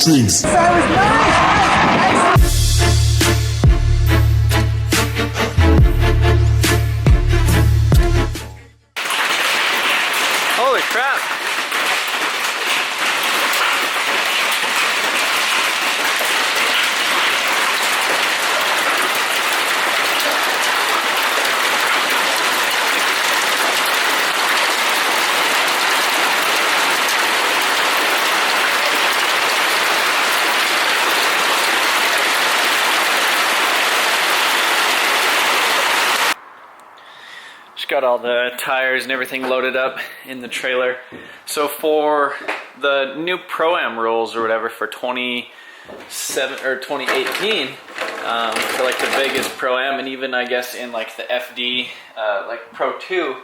things. Holy crap! Got all the tires and everything loaded up in the trailer. So for the new Pro-Am rules or whatever for 2018, for like the biggest Pro-Am, and even I guess in like the FD, like Pro 2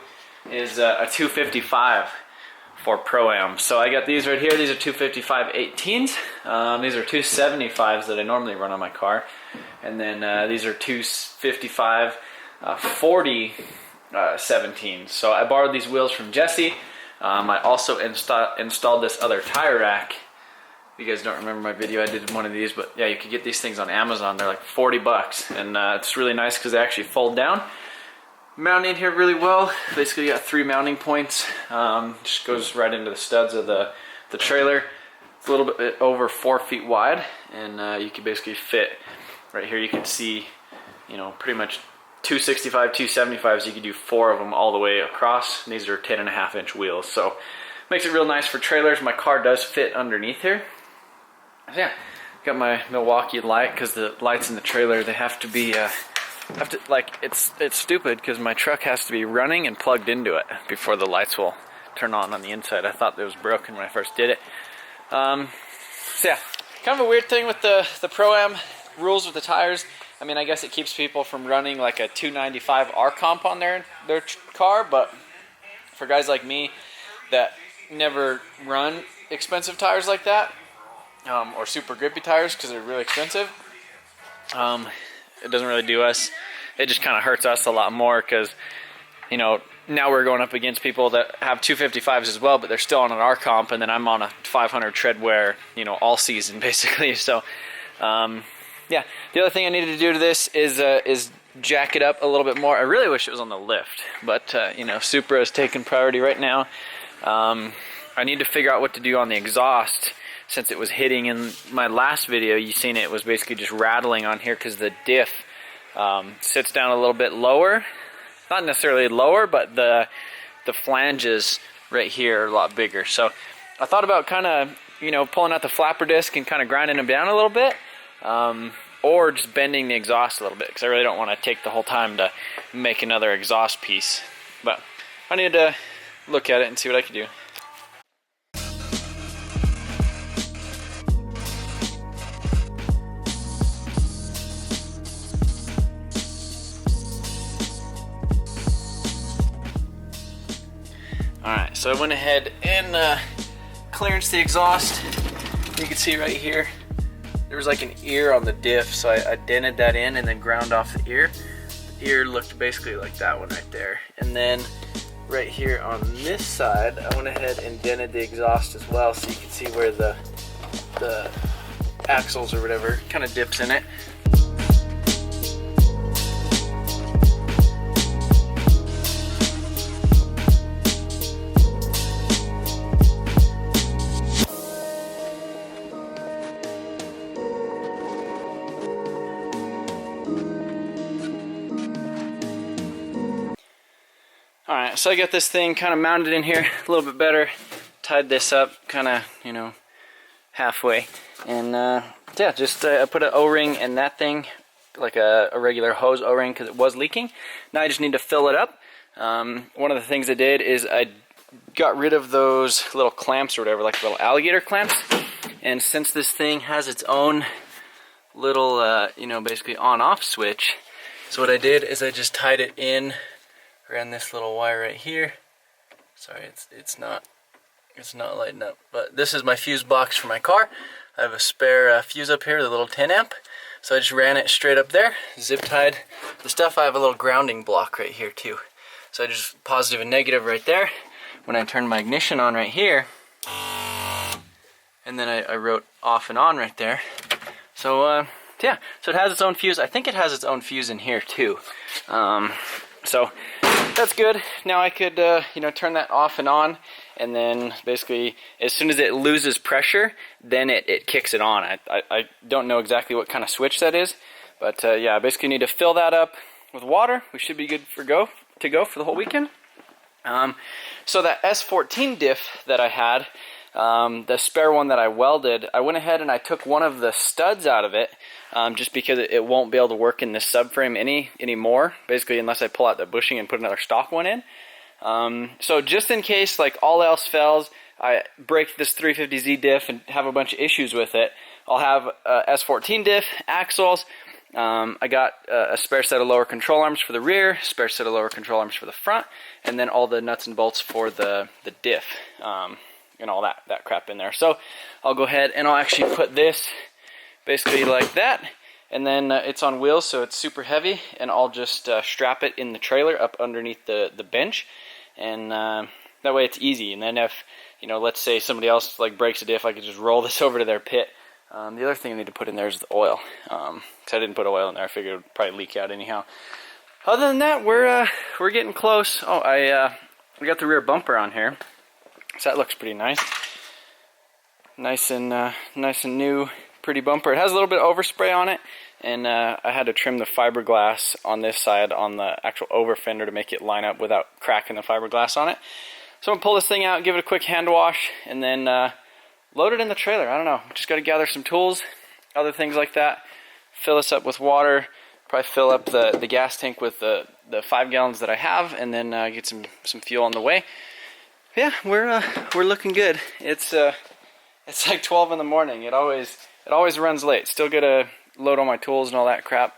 is a 255 for Pro-Am. So I got these right here. These are 255 18s. These are 275s that I normally run on my car, and then these are 255 40 17. So I borrowed these wheels from Jesse. I also installed this other tire rack. If you guys don't remember my video, I did one of these, but yeah, you could get these things on Amazon. They're like 40 bucks, and it's really nice because they actually fold down. Mounted here really well. Basically got 3 mounting points. Just goes right into the studs of the trailer. It's a little bit over 4 feet wide, and you can basically fit right here. You can see, you know, pretty much 265, 275s, you could do 4 of them all the way across. And these are 10.5-inch wheels, so makes it real nice for trailers. My car does fit underneath here. Yeah, got my Milwaukee light because the lights in the trailer, they have to be, like it's stupid because my truck has to be running and plugged into it before the lights will turn on the inside. I thought it was broken when I first did it. So yeah, kind of a weird thing with the Pro-Am rules with the tires. I mean, I guess it keeps people from running like a 295R comp on their car, but for guys like me that never run expensive tires like that, or super grippy tires because they're really expensive, it doesn't really do us. It just kind of hurts us a lot more because, you know, now we're going up against people that have 255s as well, but they're still on an R comp, and then I'm on a 500 treadwear, you know, all season basically. So, yeah, the other thing I needed to do to this is jack it up a little bit more. I really wish it was on the lift, but you know, Supra is taking priority right now. I need to figure out what to do on the exhaust since it was hitting in my last video. You seen it was basically just rattling on here because the diff sits down a little bit lower. Not necessarily lower, but the flanges right here are a lot bigger. So I thought about kind of, you know, pulling out the flapper disc and kind of grinding them down a little bit. Or just bending the exhaust a little bit because I really don't want to take the whole time to make another exhaust piece. But I need to look at it and see what I can do. Alright, so I went ahead and clearanced the exhaust. You can see right here there was like an ear on the diff, so I dented that in and then ground off the ear. The ear looked basically like that one right there. And then right here on this side, I went ahead and dented the exhaust as well, so you can see where the axles or whatever kind of dips in it. Alright, so I got this thing kind of mounted in here a little bit better. Tied this up kind of, you know, halfway. And yeah, just I put an O-ring in that thing, like a regular hose O-ring because it was leaking. Now I just need to fill it up. One of the things I did is I got rid of those little clamps or whatever, like little alligator clamps. And since this thing has its own little, you know, basically on-off switch, so what I did is I just tied it in around this little wire right here. Sorry, it's not lighting up, but this is my fuse box for my car. I have a spare fuse up here, the little 10 amp. So I just ran it straight up there, zip tied the stuff. I have a little grounding block right here too. So I just positive and negative right there. When I turn my ignition on right here, and and then I wrote off and on right there. So yeah, so it has its own fuse. I think it has its own fuse in here too. So that's good. Now I could you know, turn that off and on, and then basically as soon as it loses pressure, then it kicks it on. I don't know exactly what kind of switch that is, but yeah, I basically need to fill that up with water. We should be good to go for the whole weekend. So that S14 diff that I had, the spare one that I welded, I went ahead and I took one of the studs out of it, just because it won't be able to work in this subframe anymore, basically, unless I pull out the bushing and put another stock one in. So just in case, like, all else fails, I break this 350Z diff and have a bunch of issues with it, I'll have S14 diff, axles. I got a spare set of lower control arms for the rear, spare set of lower control arms for the front, and then all the nuts and bolts for the diff, and all that crap in there. So I'll go ahead and I'll actually put this basically like that, and then it's on wheels, so it's super heavy, and I'll just strap it in the trailer up underneath the bench, and that way it's easy. And then if, you know, let's say somebody else like breaks a diff, I could just roll this over to their pit. The other thing I need to put in there is the oil, because I didn't put oil in there. I figured it would probably leak out anyhow. Other than that, we're getting close. Oh, we got the rear bumper on here, so that looks pretty nice. Nice and new, pretty bumper. It has a little bit of overspray on it, and I had to trim the fiberglass on this side on the actual over fender to make it line up without cracking the fiberglass on it. So I'm gonna pull this thing out, give it a quick hand wash, and then load it in the trailer. I don't know, just got to gather some tools, other things like that, fill this up with water, probably fill up the gas tank with the 5 gallons that I have, and then get some fuel on the way. Yeah, we're looking good. It's like 12 in the morning. It always runs late. Still gotta load all my tools and all that crap,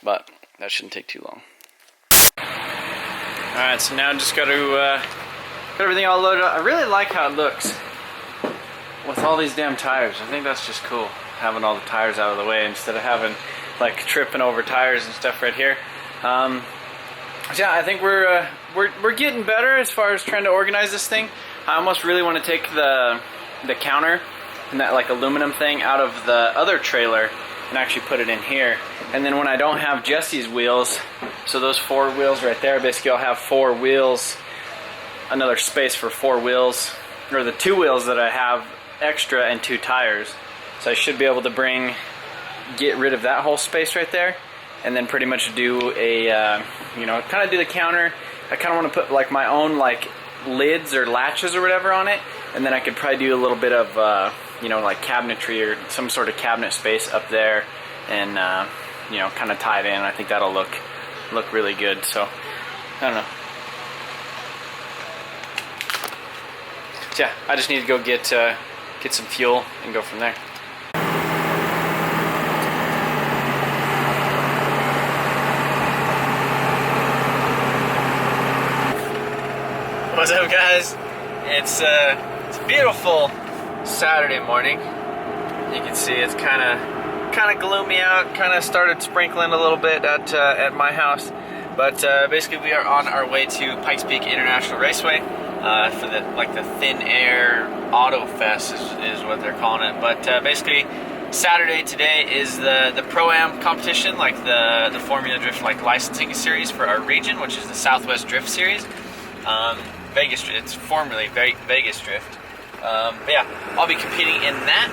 but that shouldn't take too long. Alright, so now just gotta get everything all loaded up. I really like how it looks with all these damn tires. I think that's just cool, having all the tires out of the way instead of having like tripping over tires and stuff right here. So yeah, I think we're getting better as far as trying to organize this thing. I almost really want to take the counter and that like aluminum thing out of the other trailer and actually put it in here. And then when I don't have Jesse's wheels, so those 4 wheels right there, basically I'll have 4 wheels, another space for 4 wheels, or the 2 wheels that I have extra and 2 tires. So I should be able to get rid of that whole space right there, and then pretty much do a, you know, kind of do the counter. I kind of want to put like my own like lids or latches or whatever on it, and then I could probably do a little bit of, you know, like cabinetry or some sort of cabinet space up there, and you know, kind of tie it in. I think that'll look really good. So I don't know. So yeah, I just need to go get some fuel and go from there. What's up, guys? It's a beautiful Saturday morning. You can see it's kind of gloomy out. Kind of started sprinkling a little bit at my house, but basically we are on our way to Pikes Peak International Raceway for the Thin Air Auto Fest is what they're calling it. But basically Saturday today is the Pro-Am competition, like the Formula Drift like licensing series for our region, which is the Southwest Drift Series. Vegas, it's formerly Vegas Drift. But yeah, I'll be competing in that.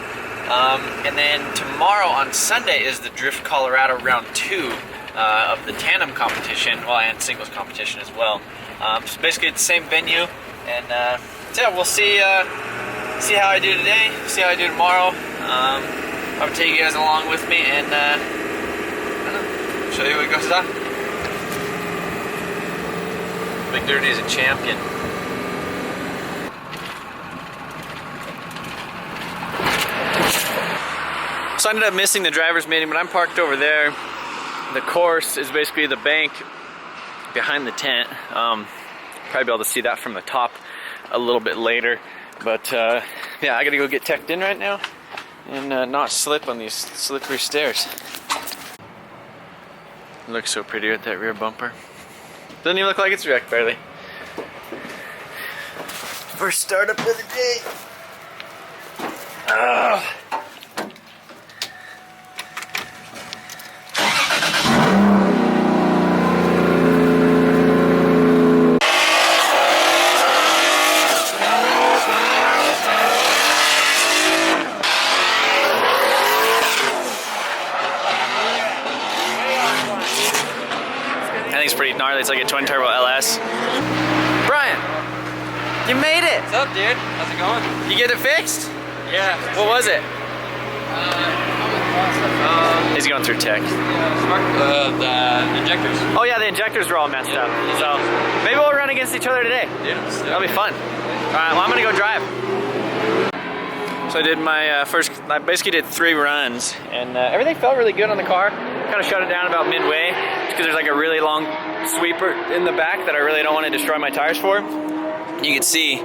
And then tomorrow on Sunday is the Drift Colorado Round 2 of the tandem competition, well, and singles competition as well. So basically it's the same venue, and so yeah, we'll see how I do today, see how I do tomorrow. I'll take you guys along with me and I don't know, show you what goes on. Big Dirty is a champion. So I ended up missing the driver's meeting, but I'm parked over there. The course is basically the bank behind the tent. Probably be able to see that from the top a little bit later. But yeah, I gotta go get teched in right now and not slip on these slippery stairs. It looks so pretty with that rear bumper. Doesn't even look like it's wrecked barely. First startup of the day. Harley. It's like a twin turbo LS. Brian, you made it. What's up, dude? How's it going? You get it fixed? Yeah. What was it? He's going through tech. The injectors. Oh yeah, the injectors were all messed up. So maybe we'll run against each other today. Yeah. That'll be fun. All right, well I'm gonna go drive. So I did my I basically did 3 runs, and everything felt really good on the car. Kind of shut it down about midway, because there's like a really long sweeper in the back that I really don't want to destroy my tires for. You can see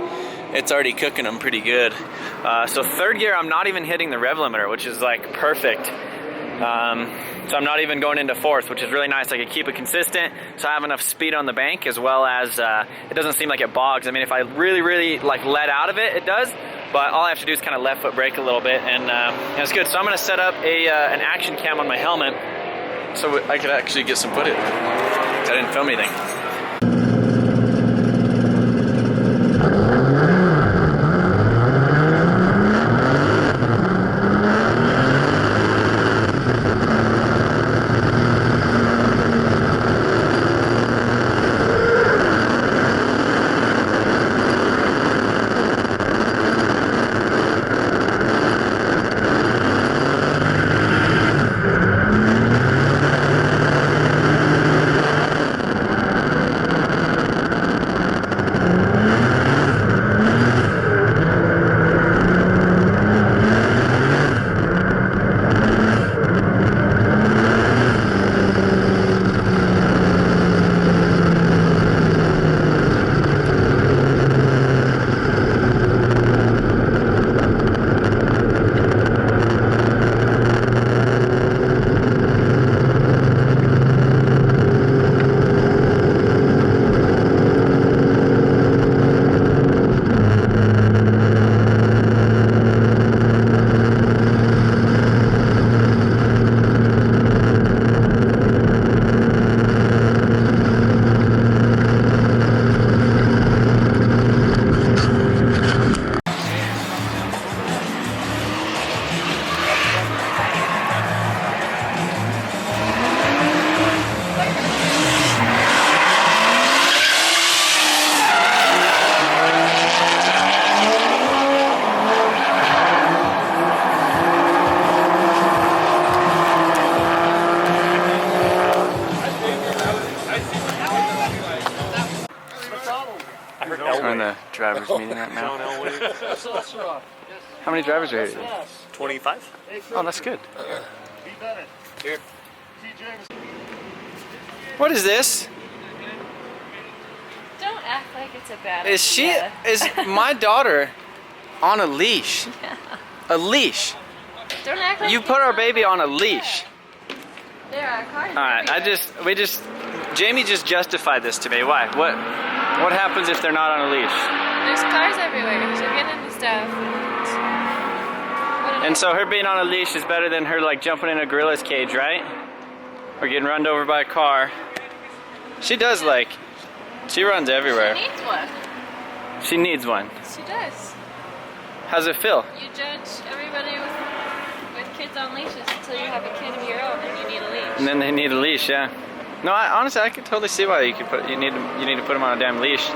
it's already cooking them pretty good. So 3rd gear, I'm not even hitting the rev limiter, which is like perfect. So I'm not even going into 4th, which is really nice. I can keep it consistent, so I have enough speed on the bank, as well as it doesn't seem like it bogs. I mean, if I really like let out of it, it does. But all I have to do is kind of left foot brake a little bit, and it's good. So I'm going to set up an action cam on my helmet, so I could actually get some footage. I didn't film anything. We're in the drivers meeting right now. How many drivers are here? 25. Oh, that's good. Here. What is this? Don't act like it's a bad idea. Is my daughter on a leash? A leash. Don't act like you put our baby on a leash. There are cars. Alright, Jamie just justified this to me. Why? What happens if they're not on a leash? There's cars everywhere. She'll get into stuff. And so her being on a leash is better than her like jumping in a gorilla's cage, right? Or getting run over by a car. She does she runs everywhere. She needs one. She needs one. She does. How's it feel? You judge everybody with kids on leashes until you have a kid of your own and you need a leash. And then they need a leash, yeah. No, honestly, I could totally see why you need to put them on a damn leash.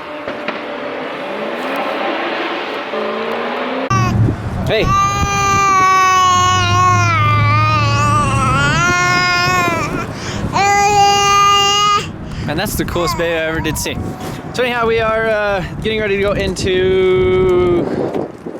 Hey. And that's the coolest baby I ever did see. So anyhow, we are getting ready to go into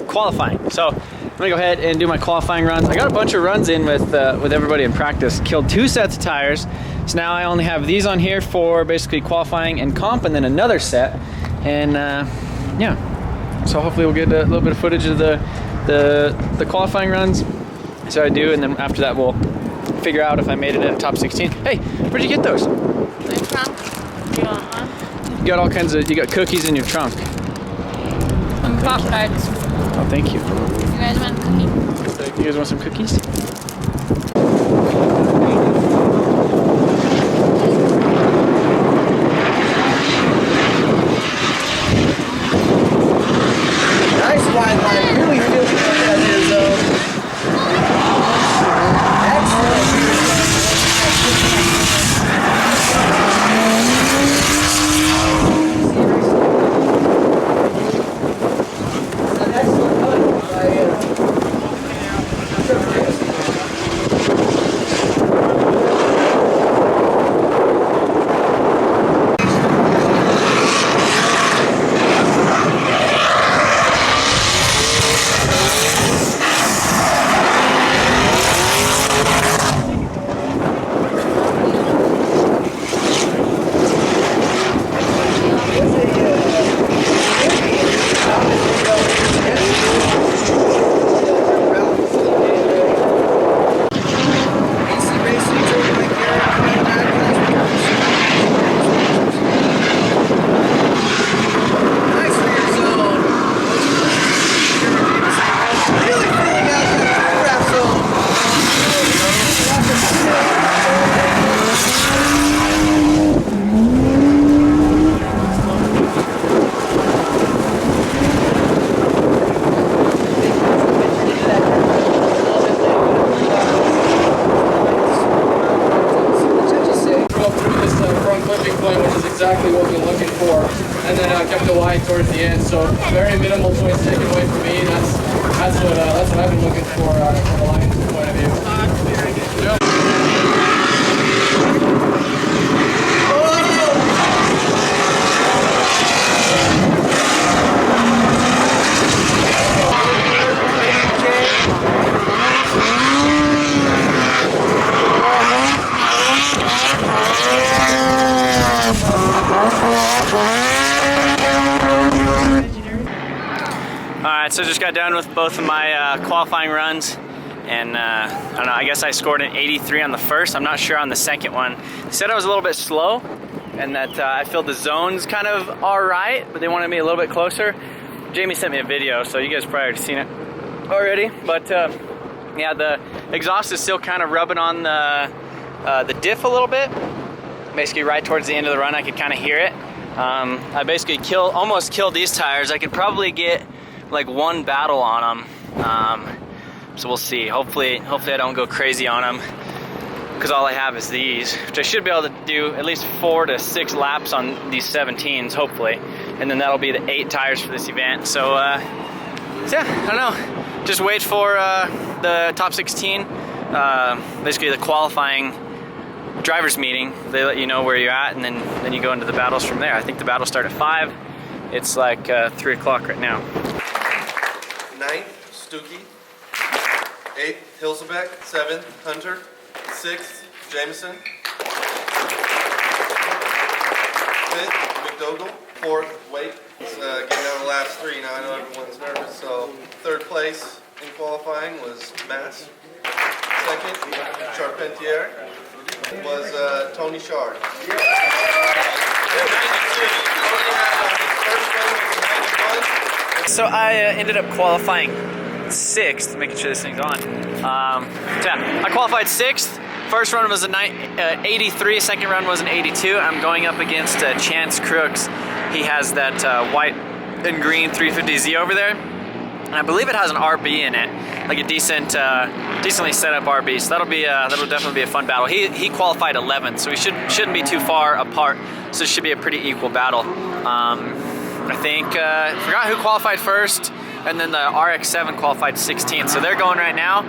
qualifying. So I'm gonna go ahead and do my qualifying runs. I got a bunch of runs in with everybody in practice. Killed 2 sets of tires. So now I only have these on here for basically qualifying and comp, and then another set. And yeah, so hopefully we'll get a little bit of footage of the qualifying runs. So I do, and then after that we'll figure out if I made it at top 16. Hey, where'd you get those? My trunk. You want one? You got all kinds of, you got cookies in your trunk. Some Pop-Tarts. Oh, thank you. You guys want cookies? You guys want some cookies? Nice wide line. I really feel good that is excellent. the end. So very minimal points taken away from me. That's what I've been looking for from the Lions' point of view. Alright, so just got done with both of my qualifying runs, and I don't know, I guess I scored an 83 on the first. I'm not sure on the second one. They said I was a little bit slow, and that I filled the zones kind of alright, but they wanted me a little bit closer. Jamie sent me a video, so you guys probably already seen it already, but yeah, the exhaust is still kind of rubbing on the diff a little bit. Basically right towards the end of the run I could kind of hear it. I basically almost killed these tires. I could probably get like one battle on them, so we'll see. Hopefully I don't go crazy on them, because all I have is these, which I should be able to do at least 4 to 6 laps on these 17s, hopefully, and then that'll be the 8 tires for this event. So yeah, I don't know, just wait for the top 16, basically the qualifying drivers meeting. They let you know where you're at, and then you go into the battles from there. I think the battles start at 5. It's like 3 o'clock right now. 9th, Stuckey. 8th, Hilsebeck. 7th, Hunter. 6th, Jameson. 5th, McDougall. 4th, Wake. Getting down the last 3 now. I know everyone's nervous. So 3rd place in qualifying was Mass. 2nd, Charpentier, was Tony Shard. So I ended up qualifying 6th, making sure this thing's on. Yeah, I qualified 6th. First run was an 83, second run was an 82. I'm going up against Chance Crooks. He has that white and green 350Z over there. And I believe it has an RB in it, like a decently set up RB. So that'll definitely be a fun battle. He qualified 11th, so we shouldn't be too far apart. So it should be a pretty equal battle. I think forgot who qualified first, and then the RX-7 qualified 16th. So they're going right now.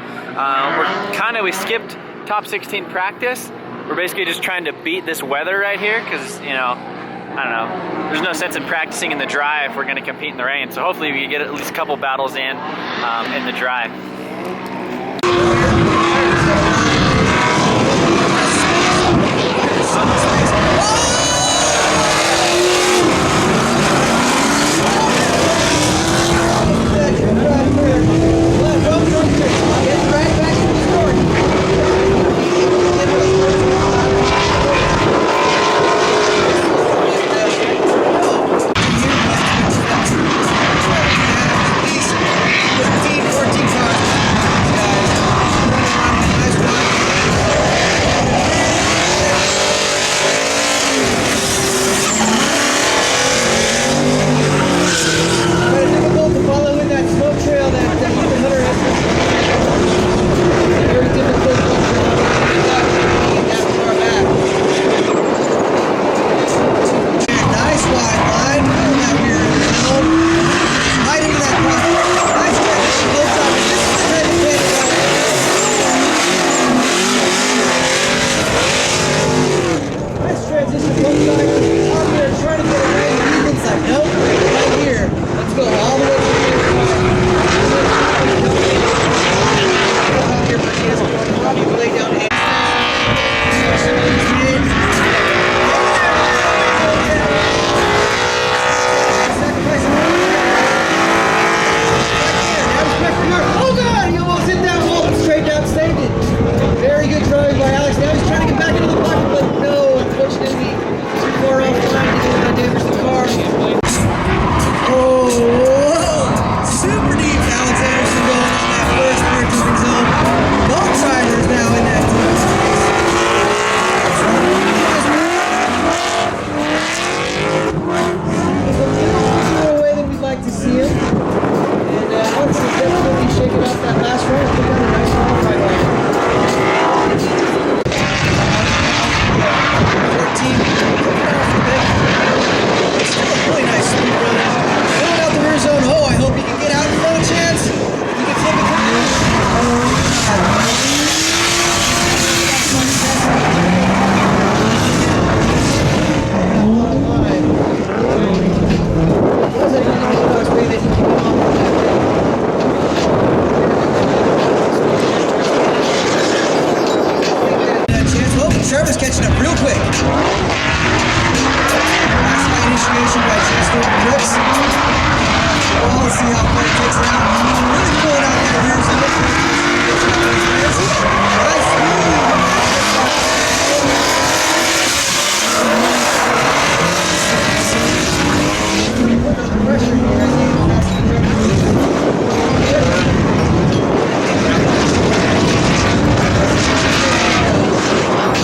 We skipped top 16 practice. We're basically just trying to beat this weather right here, because you know, I don't know, there's no sense in practicing in the dry if we're going to compete in the rain. So hopefully we get at least a couple battles in the dry. that chance. Oh, Trevor's catching up real quick. Nice high initiation by Chester Brooks. Well, let's see how far he takes it out. Really pulling out that rear side. Nice move. Pressure here as he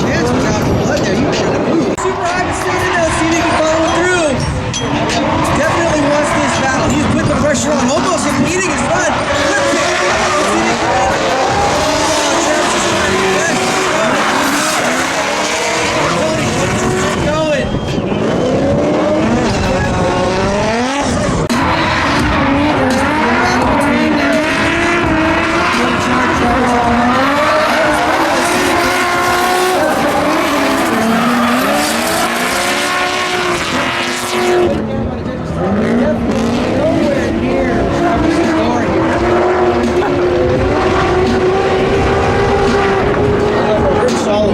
chance without the blood there. You should have moved. Super high to stand in now. See if he can follow through. Definitely wants this battle. He's putting the pressure on, almost impeding his run. Let's see if he can. Travis is trying to get back. Going.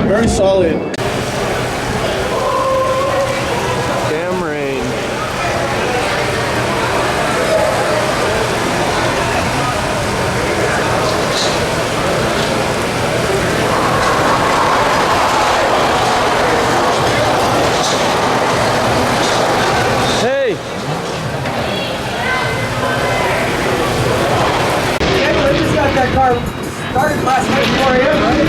Very solid. Damn rain. Hey! Yeah, we just got that car started last night at 4 a.m., right?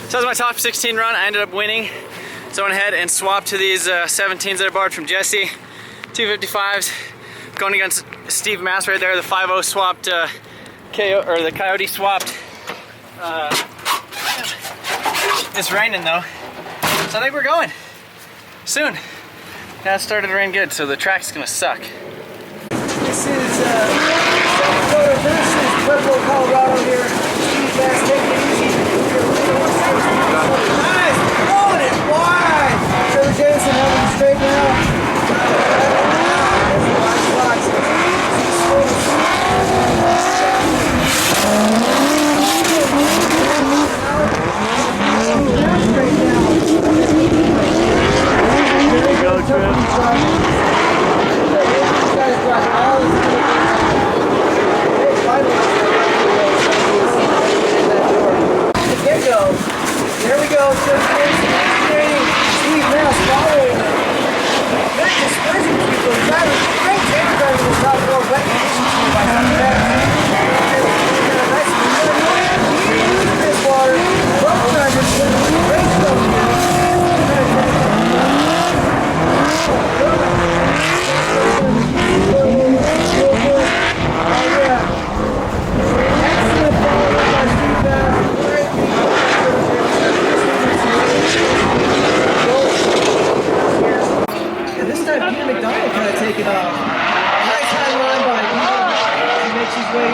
So that was my top 16 run. I ended up winning. So I went ahead and swapped to these 17s that I borrowed from Jesse. 255s. Going against Steve Mass right there. The 5.0 swapped, the Coyote swapped. It's raining though. So I think we're going soon. Now it started to rain good, so the track's gonna suck. This is South Dakota versus Pueblo, Colorado here. Steve Mass taking it easy. Nice! Throwing it wide! Trevor Jameson having to straighten out. There you go, Trev. There we go, Steve Mass following. Good dispersion people. Great taper driving the top row. Wet conditions by Steve Mass. Nice this water. Rough drivers. Great stuff. Oh yeah. Excellent follow by Steve Mass. And this time Peter McDonald kind of take it off. Nice high line by Peter. He makes his way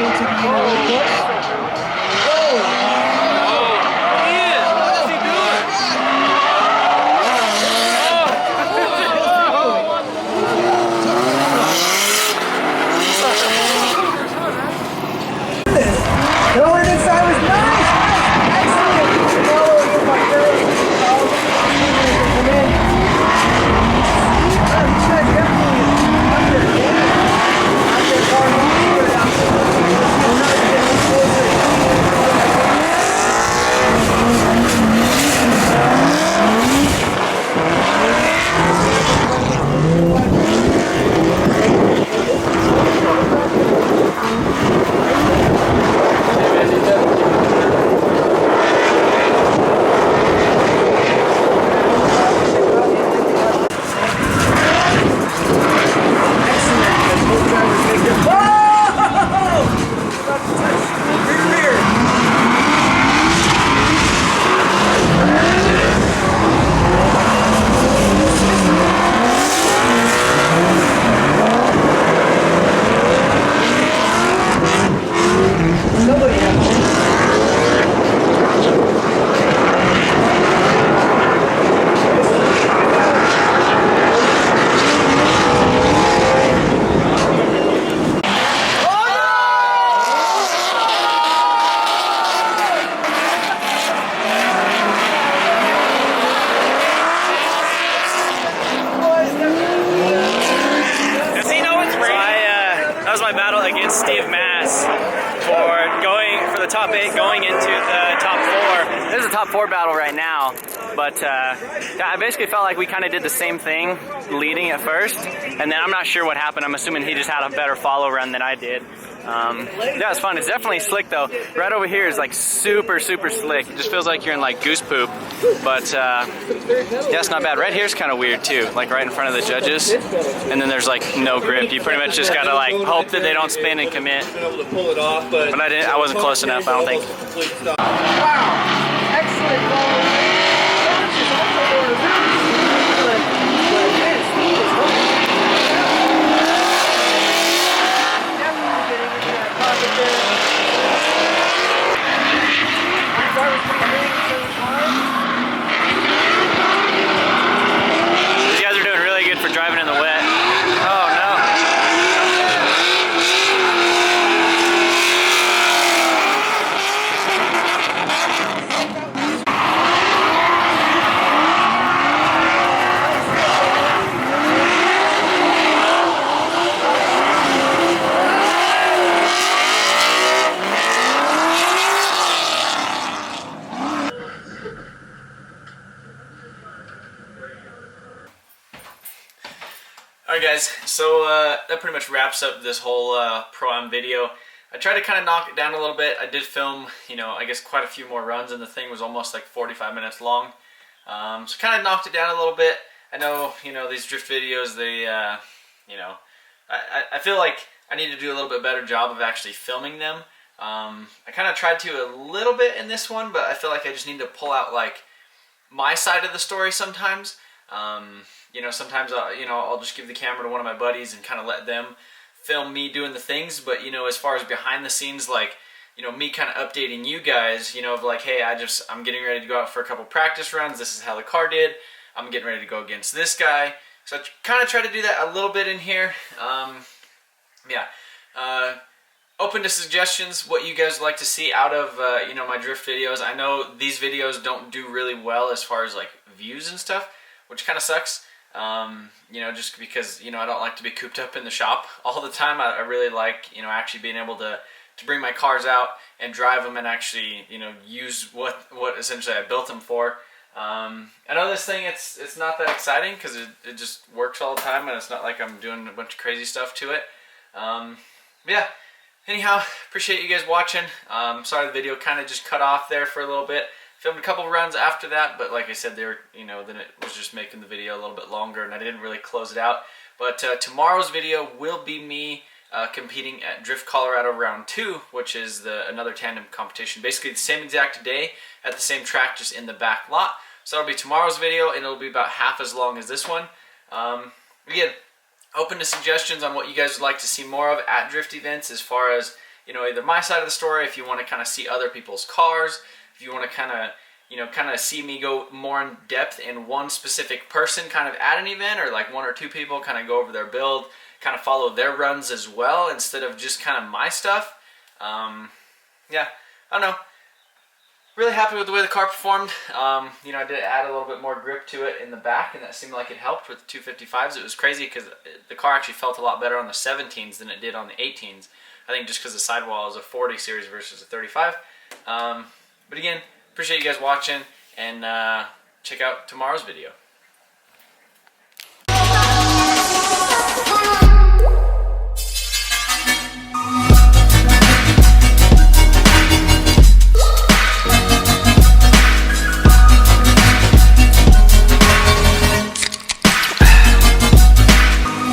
going into the top 4. This is a top 4 battle right now, but I basically felt like we kind of did the same thing leading at first, and then I'm not sure what happened. I'm assuming he just had a better follow run than I did. Yeah, it's fun. It's definitely slick though. Right over here is like super slick. It just feels like you're in like goose poop, but yeah, it's not bad. Right here's kind of weird too, like right in front of the judges, and then there's like no grip. You pretty much just gotta like hope that they don't spin and commit. But I wasn't close enough, I don't think. Wow! Excellent ball. These guys are doing really good for driving in the wet. Oh no. Alright guys, so that pretty much wraps up this whole Pro-Am video. I tried to kind of knock it down a little bit. I did film, you know, I guess quite a few more runs, and the thing was almost like 45 minutes long. So kind of knocked it down a little bit. I know, you know, these drift videos, they, you know, I feel like I need to do a little bit better job of actually filming them. I kind of tried to a little bit in this one, but I feel like I just need to pull out like my side of the story sometimes. You know, sometimes I'll just give the camera to one of my buddies and kind of let them film me doing the things. But you know, as far as behind the scenes, like, you know, me kind of updating you guys, you know, of like, hey, I'm getting ready to go out for a couple practice runs. This is how the car did. I'm getting ready to go against this guy. So I kind of try to do that a little bit in here. Yeah. Open to suggestions, what you guys like to see out of, you know, my drift videos. I know these videos don't do really well as far as like views and stuff, which kind of sucks. You know, just because, you know, I don't like to be cooped up in the shop all the time. I really like, you know, actually being able to bring my cars out and drive them and actually, you know, use what essentially I built them for. I know this thing, it's not that exciting because it just works all the time, and it's not like I'm doing a bunch of crazy stuff to it. Yeah. Anyhow, appreciate you guys watching. Sorry the video kind of just cut off there for a little bit. Filmed a couple runs after that, but like I said, they were, you know, then it was just making the video a little bit longer, and I didn't really close it out. But tomorrow's video will be me competing at Drift Colorado Round 2, which is another tandem competition. Basically the same exact day at the same track, just in the back lot. So that'll be tomorrow's video, and it'll be about half as long as this one. Again, open to suggestions on what you guys would like to see more of at drift events, as far as, you know, either my side of the story, if you want to kind of see other people's cars, if you want to kind of, you know, kind of see me go more in depth in one specific person kind of at an event, or like one or two people kind of go over their build, kind of follow their runs as well, instead of just kind of my stuff. Yeah, I don't know. Really happy with the way the car performed. You know, I did add a little bit more grip to it in the back, and that seemed like it helped with the 255s. It was crazy because the car actually felt a lot better on the 17s than it did on the 18s. I think just because the sidewall is a 40 series versus a 35. But again, appreciate you guys watching, and check out tomorrow's video.